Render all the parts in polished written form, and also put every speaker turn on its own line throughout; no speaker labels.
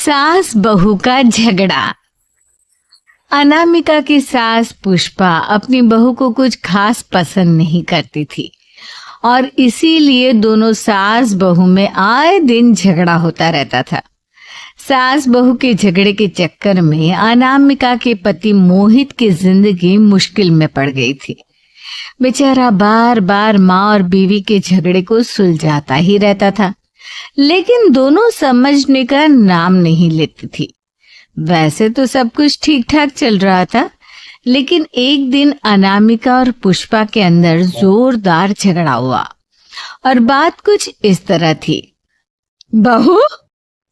सास बहू का झगड़ा। अनामिका की सास पुष्पा अपनी बहू को कुछ खास पसंद नहीं करती थी और इसीलिए दोनों सास बहू में आए दिन झगड़ा होता रहता था। सास बहू के झगड़े के चक्कर में अनामिका के पति मोहित की जिंदगी मुश्किल में पड़ गई थी। बेचारा बार बार माँ और बीवी के झगड़े को सुलझाता ही रहता था, लेकिन दोनों समझने का नाम नहीं लेती थी। वैसे तो सब कुछ ठीक ठाक चल रहा था, लेकिन एक दिन अनामिका और पुष्पा के अंदर जोरदार झगड़ा हुआ और बात कुछ इस तरह थी। बहू,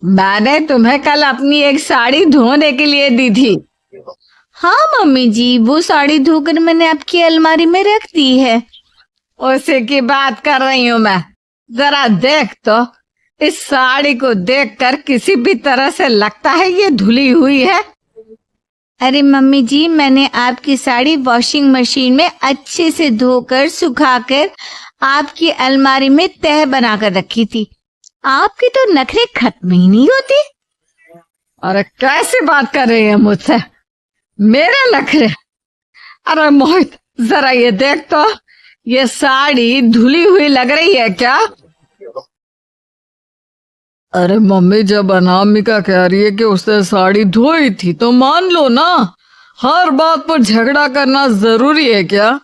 मैंने तुम्हें कल अपनी एक साड़ी धोने के लिए दी थी। हाँ मम्मी जी, वो साड़ी धोकर मैंने आपकी अलमारी में रख दी है। उसी की बात कर रही हूँ मैं। जरा देख तो, इस साड़ी को देखकर किसी भी तरह से लगता है ये धुली हुई है। अरे मम्मी जी, मैंने आपकी साड़ी वॉशिंग मशीन में अच्छे से धोकर सुखाकर आपकी अलमारी में तह बनाकर रखी थी। आपकी तो नखरे खत्म ही नहीं होती। अरे कैसी बात कर रही है मुझसे? मेरे नखरे? अरे मोहित, जरा ये देख तो, ये साड़ी धुली हुई लग रही है क्या? अरे मम्मी, जब अनामिका कह रही है कि उसने साड़ी धोई थी तो मान लो ना। हर बात पर झगड़ा करना जरूरी है क्या?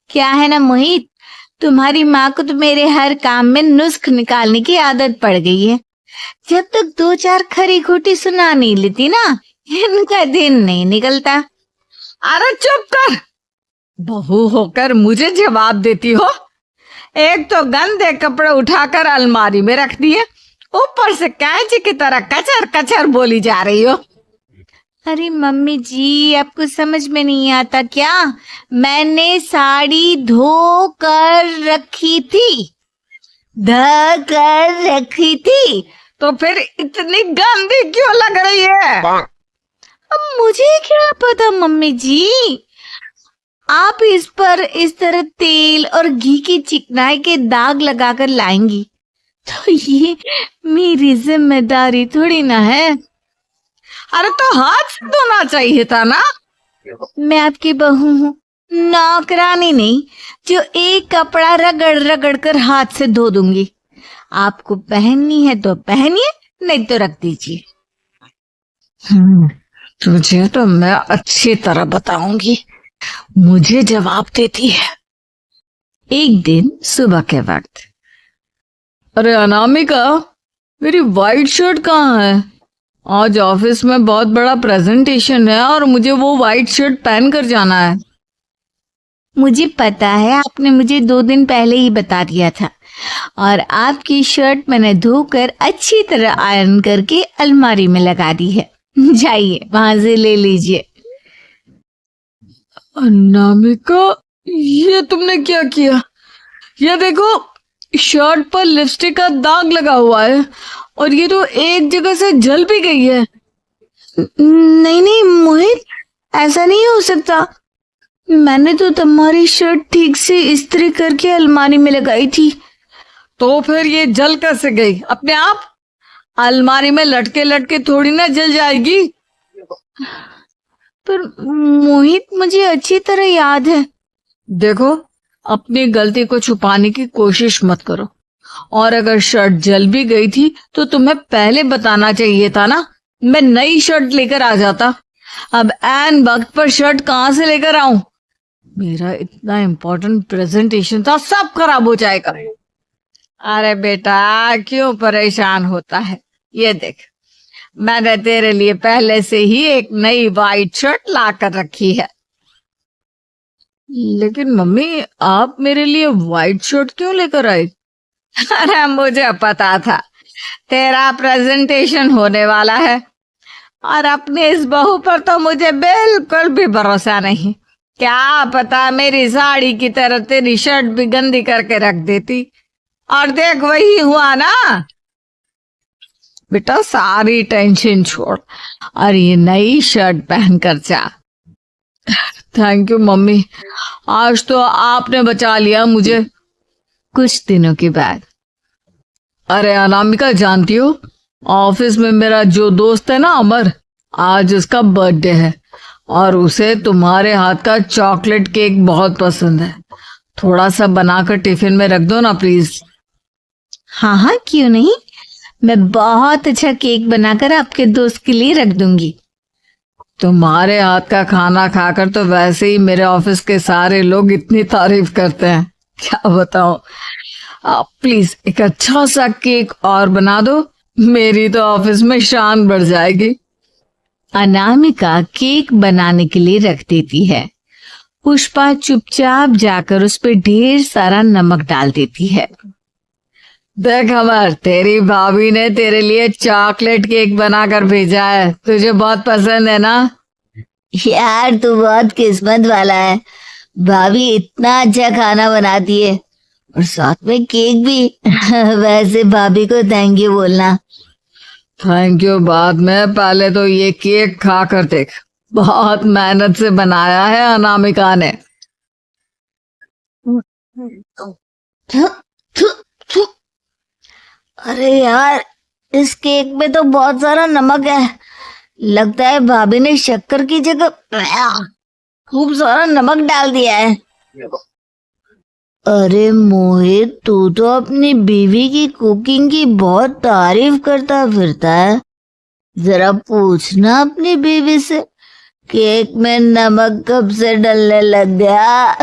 क्या है ना मोहित, तुम्हारी माँ को तो मेरे हर काम में नुस्ख निकालने की आदत पड़ गई है। जब तक दो चार खरी खोटी सुना नहीं लेती ना, इनका दिन नहीं निकलता। अरे चुप कर, बहू होकर मुझे जवाब देती हो। एक तो गंदे कपड़े उठाकर अलमारी में रख दिए, ऊपर से कैंची की तरह कचर कचर बोली जा रही हो। अरे मम्मी जी, आपको समझ में नहीं आता क्या? मैंने साड़ी धो कर रखी थी, तो फिर इतनी गंदी क्यों लग रही है? अब मुझे क्या पता मम्मी जी, आप इस पर इस तरह तेल और घी की चिकनाई के दाग लगाकर लाएंगी तो ये मेरी जिम्मेदारी थोड़ी ना है। अरे तो हाथ से धोना चाहिए था ना। मैं आपकी बहू हूँ, नौकरानी नहीं जो एक कपड़ा रगड़ रगड़ कर हाथ से धो दूंगी। आपको पहननी है तो पहनिए, नहीं तो रख दीजिए। तुझे तो मैं अच्छी तरह बताऊंगी, मुझे जवाब देती है। एक दिन सुबह के वक्त, अरे अनामिका, मेरी वाइट शर्ट कहाँ है? आज ऑफिस में बहुत बड़ा प्रेजेंटेशन है और मुझे वो वाइट शर्ट पहन कर जाना है। मुझे पता है, आपने मुझे 2 दिन पहले ही बता दिया था और आपकी शर्ट मैंने धोकर अच्छी तरह आयरन करके अलमारी में लगा दी है। जाइए वहां से ले लीजिए। अनामिका, ये तुमने क्या किया? ये देखो, शर्ट पर लिपस्टिक का दाग लगा हुआ है और ये तो एक जगह से जल भी गई है। नहीं नहीं मोहित, ऐसा नहीं हो सकता। मैंने तो तुम्हारी शर्ट ठीक से इस्त्री करके अलमारी में लगाई थी। तो फिर ये जल कैसे गई अपने आप? अलमारी में लटके लटके थोड़ी ना जल जाएगी। पर मोहित, मुझे अच्छी तरह याद है। देखो, अपनी गलती को छुपाने की कोशिश मत करो, और अगर शर्ट जल भी गई थी तो तुम्हें पहले बताना चाहिए था ना। मैं नई शर्ट लेकर आ जाता। अब ऐन वक्त पर शर्ट कहाँ से लेकर आऊं? मेरा इतना इम्पोर्टेंट प्रेजेंटेशन था, सब खराब हो जाएगा। अरे बेटा, क्यों परेशान होता है? ये देख, मैंने तेरे लिए पहले से ही एक नई वाइट शर्ट ला कर रखी है। लेकिन मम्मी, आप मेरे लिए वाइट शर्ट क्यों लेकर आई? अरे मुझे पता था तेरा प्रेजेंटेशन होने वाला है और अपनी इस बहू पर तो मुझे बिल्कुल भी भरोसा नहीं। क्या पता मेरी साड़ी की तरह तेरी शर्ट भी गंदी करके रख देती। और देख, वही हुआ ना। बेटा, सारी टेंशन छोड़ और ये नई शर्ट पहन कर जा। थैंक यू मम्मी, आज तो आपने बचा लिया मुझे। कुछ दिनों के बाद, अरे अनामिका, जानती हो, ऑफिस में मेरा जो दोस्त है ना अमर, आज उसका बर्थडे है और उसे तुम्हारे हाथ का चॉकलेट केक बहुत पसंद है। थोड़ा सा बनाकर टिफिन में रख दो ना प्लीज। हाँ हाँ, क्यों नहीं, मैं बहुत अच्छा केक बनाकर आपके दोस्त के लिए रख दूंगी। तुम्हारे हाथ का खाना खाकर तो वैसे ही मेरे ऑफिस के सारे लोग इतनी तारीफ करते हैं, क्या बताऊं। आप प्लीज एक अच्छा सा केक और बना दो, मेरी तो ऑफिस में शान बढ़ जाएगी। अनामिका केक बनाने के लिए रख देती है। पुष्पा चुपचाप जाकर उस पर ढेर सारा नमक डाल देती है। देख अमर, तेरी भाभी ने तेरे लिए चॉकलेट केक बनाकर भेजा है, तुझे बहुत पसंद है ना?
यार तू बहुत किस्मत वाला है, भाभी इतना अच्छा खाना बनाती है और साथ में केक भी। वैसे भाभी को थैंक यू बोलना।
थैंक यू बाद में, पहले तो ये केक खा कर देख, बहुत मेहनत से बनाया है अनामिका ने।
थु, थु, थु। अरे यार, इस केक में तो बहुत सारा नमक है, लगता है भाभी ने शक्कर की जगह खूब सारा नमक डाल दिया है। अरे मोहित, तू तो अपनी बीवी की कुकिंग की बहुत तारीफ करता फिरता है, जरा पूछना अपनी बीवी से केक में नमक कब से डलने लग गया।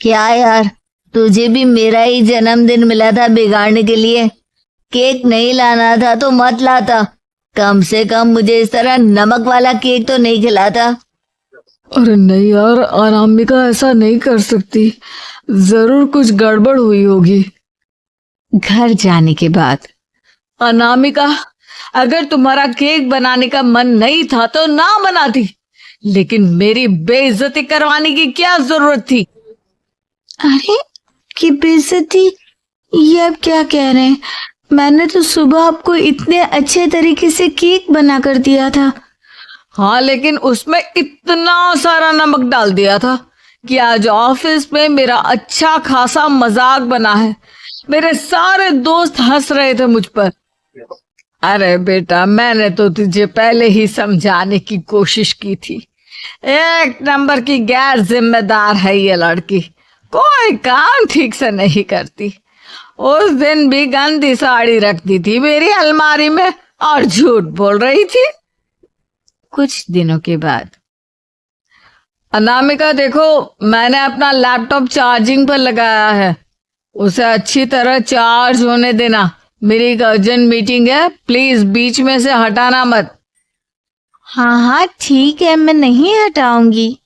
क्या यार, तुझे भी मेरा ही जन्मदिन मिला था बिगाड़ने के लिए? केक नहीं लाना था तो मत लाता, कम से कम मुझे इस तरह नमक वाला केक तो नहीं खिलाता।
अरे नहीं यार, अनामिका ऐसा नहीं कर सकती, जरूर कुछ गड़बड़ हुई होगी। घर जाने के बाद, अनामिका, अगर तुम्हारा केक बनाने का मन नहीं था तो ना बनाती, लेकिन मेरी बेइज्जती करवाने की क्या जरूरत थी? अरे की बेइज्जती, ये अब क्या कह रहे हैं? मैंने तो सुबह आपको इतने अच्छे तरीके से केक बना कर दिया था। हाँ, लेकिन उसमें इतना सारा नमक डाल दिया था कि आज ऑफिस में मेरा अच्छा खासा मजाक बना है। मेरे सारे दोस्त हंस रहे थे मुझ पर। अरे बेटा, मैंने तो तुझे पहले ही समझाने की कोशिश की थी, एक नंबर की गैर जिम्मेदार है ये लड़की, कोई काम ठीक से नहीं करती। उस दिन भी गंदी साड़ी रखती थी मेरी अलमारी में और झूठ बोल रही थी। कुछ दिनों के बाद, अनामिका देखो, मैंने अपना लैपटॉप चार्जिंग पर लगाया है, उसे अच्छी तरह चार्ज होने देना। मेरी एक अर्जेंट मीटिंग है, प्लीज बीच में से हटाना मत। हाँ हाँ ठीक है, मैं नहीं हटाऊंगी।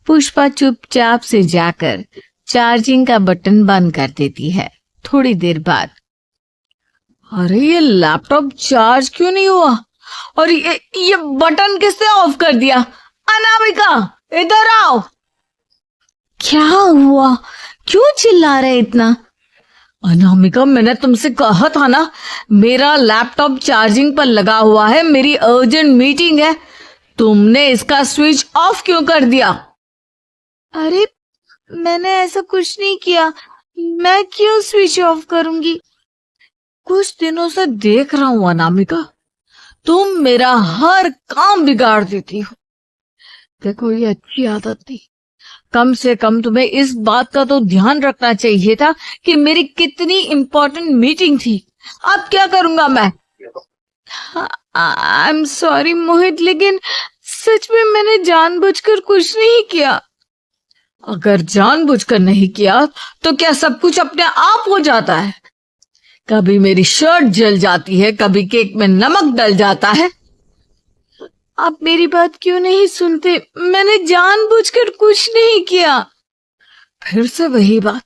पुष्पा चुपचाप से जाकर चार्जिंग का बटन बंद कर देती है। थोड़ी देर बाद, अरे ये लैपटॉप चार्ज क्यों नहीं हुआ? और ये बटन किसने ऑफ कर दिया? अनामिका, इधर आओ। क्या हुआ? क्यों चिल्ला रहे इतना? अनामिका, मैंने तुमसे कहा था ना, मेरा लैपटॉप चार्जिंग पर लगा हुआ है, मेरी अर्जेंट मीटिंग है, तुमने इसका स्विच ऑफ क्यों कर दिया? अरे मैंने ऐसा कुछ नहीं किया, मैं क्यों स्विच ऑफ करूंगी? कुछ दिनों से देख रहा हूं अनामिका, तुम मेरा हर काम बिगाड़ देती हो। देखो, ये अच्छी आदत नहीं, कम से कम तुम्हें इस बात का तो ध्यान रखना चाहिए था कि मेरी कितनी इम्पोर्टेंट मीटिंग थी। अब क्या करूंगा मैं? आई एम सॉरी मोहित, लेकिन सच में मैंने जानबूझकर कुछ नहीं किया। अगर जानबूझकर नहीं किया तो क्या सब कुछ अपने आप हो जाता है? कभी मेरी शर्ट जल जाती है, कभी केक में नमक डल जाता है। आप मेरी बात क्यों नहीं सुनते? मैंने जानबूझकर कुछ नहीं किया। फिर से वही बात,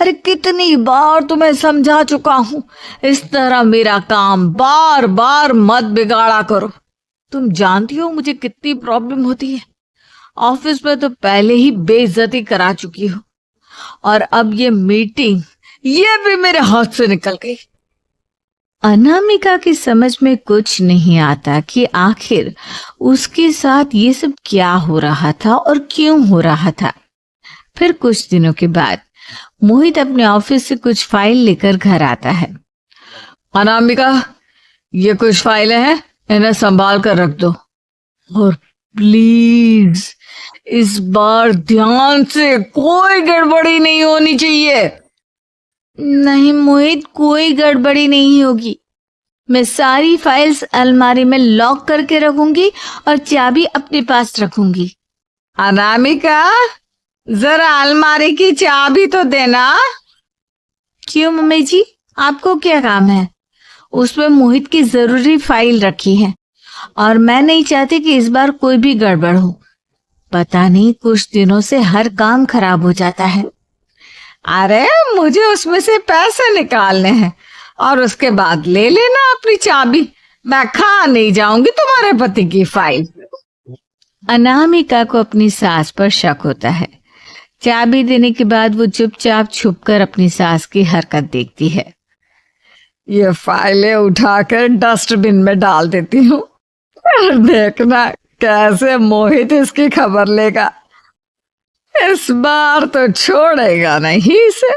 अरे कितनी बार तुम्हें समझा चुका हूं, इस तरह मेरा काम बार बार मत बिगाड़ा करो। तुम जानती हो मुझे कितनी प्रॉब्लम होती है, ऑफिस में तो पहले ही बेइज्जती करा चुकी हो और अब ये मीटिंग, ये भी मेरे हाथ से निकल गई। अनामिका की समझ में कुछ नहीं आता कि आखिर उसके साथ ये सब क्या हो रहा था और क्यों हो रहा था। फिर कुछ दिनों के बाद मोहित अपने ऑफिस से कुछ फाइल लेकर घर आता है। अनामिका, ये कुछ फाइलें हैं, इन्हें संभाल कर रख दो। और प्लीज इस बार ध्यान से, कोई गड़बड़ी नहीं होनी चाहिए। नहीं मोहित, कोई गड़बड़ी नहीं होगी। मैं सारी फाइल्स अलमारी में लॉक करके रखूंगी और चाबी अपने पास रखूंगी। अनामिका, जरा अलमारी की चाबी तो देना। क्यों मम्मी जी, आपको क्या काम है? उसमें मोहित की जरूरी फाइल रखी है और मैं नहीं चाहती कि इस बार कोई भी गड़बड़ हो। पता नहीं कुछ दिनों से हर काम खराब हो जाता है। अरे मुझे उसमें से पैसे निकालने हैं और उसके बाद ले लेना अपनी चाबी। मैं खा नहीं जाऊंगी तुम्हारे पति की फाइल। अनामिका को अपनी सास पर शक होता है। चाबी देने के बाद वो चुपचाप छुपकर अपनी सास की हरकत देखती है। ये फाइलें उठाकर डस्टबिन में डाल देती हूँ और देखना कैसे मोहित इसकी खबर लेगा। इस बार तो छोड़ेगा नहीं इसे।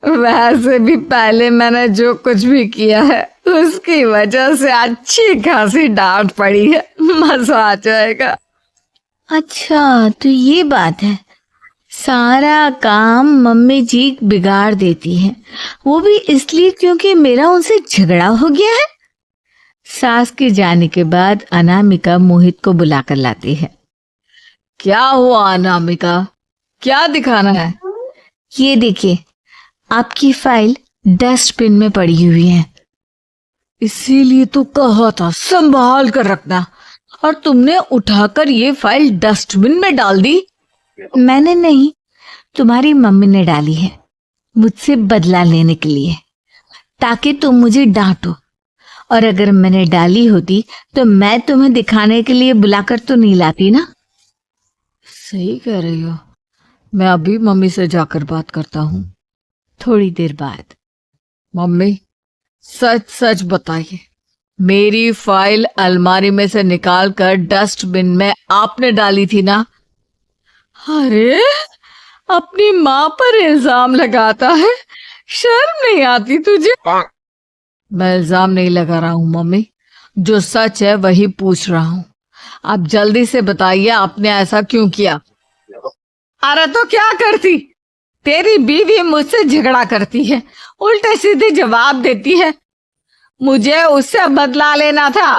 वैसे भी पहले मैंने जो कुछ भी किया है उसकी वजह से अच्छी खासी डांट पड़ी है। मजा आ जाएगा। अच्छा तो ये बात है, सारा काम मम्मी जी बिगाड़ देती है, वो भी इसलिए क्योंकि मेरा उनसे झगड़ा हो गया है। सास के जाने के बाद अनामिका मोहित को बुलाकर लाती है। क्या हुआ अनामिका, क्या दिखाना है? ये देखिए, आपकी फाइल डस्टबिन में पड़ी हुई है। इसीलिए तो कहा था संभाल कर रखना, और तुमने उठाकर ये फाइल डस्टबिन में डाल दी। मैंने नहीं, तुम्हारी मम्मी ने डाली है, मुझसे बदला लेने के लिए, ताकि तुम मुझे डांटो। और अगर मैंने डाली होती तो मैं तुम्हें दिखाने के लिए बुलाकर तो नहीं लाती ना। सही कह रही हो, मैं अभी मम्मी से जाकर बात करता हूँ। थोड़ी देर बाद, मम्मी सच सच बताइए, मेरी फाइल अलमारी में से निकालकर डस्टबिन में आपने डाली थी ना? अरे अपनी माँ पर इल्जाम लगाता है, शर्म नहीं आती तुझे? मैं इल्जाम नहीं लगा रहा हूँ मम्मी, जो सच है वही पूछ रहा हूँ। आप जल्दी से बताइए आपने ऐसा क्यों किया? अरे तो क्या करती, तेरी बीवी मुझसे झगड़ा करती है, उल्टे सीधे जवाब देती है, मुझे उससे बदला लेना था।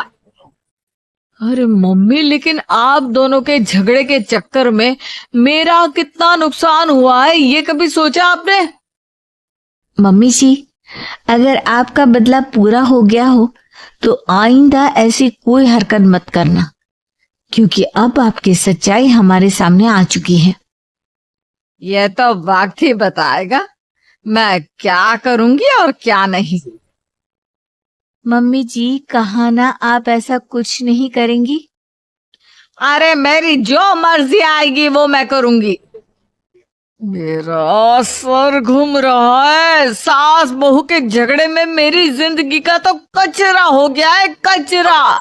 अरे मम्मी, लेकिन आप दोनों के झगड़े के चक्कर में मेरा कितना नुकसान हुआ है, ये कभी सोचा आपने? मम्मी जी, अगर आपका बदला पूरा हो गया हो तो आइंदा ऐसी कोई हरकत मत करना, क्योंकि अब आपकी सच्चाई हमारे सामने आ चुकी है। यह तो वक्त ही बताएगा मैं क्या करूंगी और क्या नहीं। मम्मी जी, कहा ना आप ऐसा कुछ नहीं करेंगी। अरे मेरी जो मर्जी आएगी वो मैं करूंगी। मेरा सर घूम रहा है, सास बहू के झगड़े में मेरी जिंदगी का तो कचरा हो गया है, कचरा।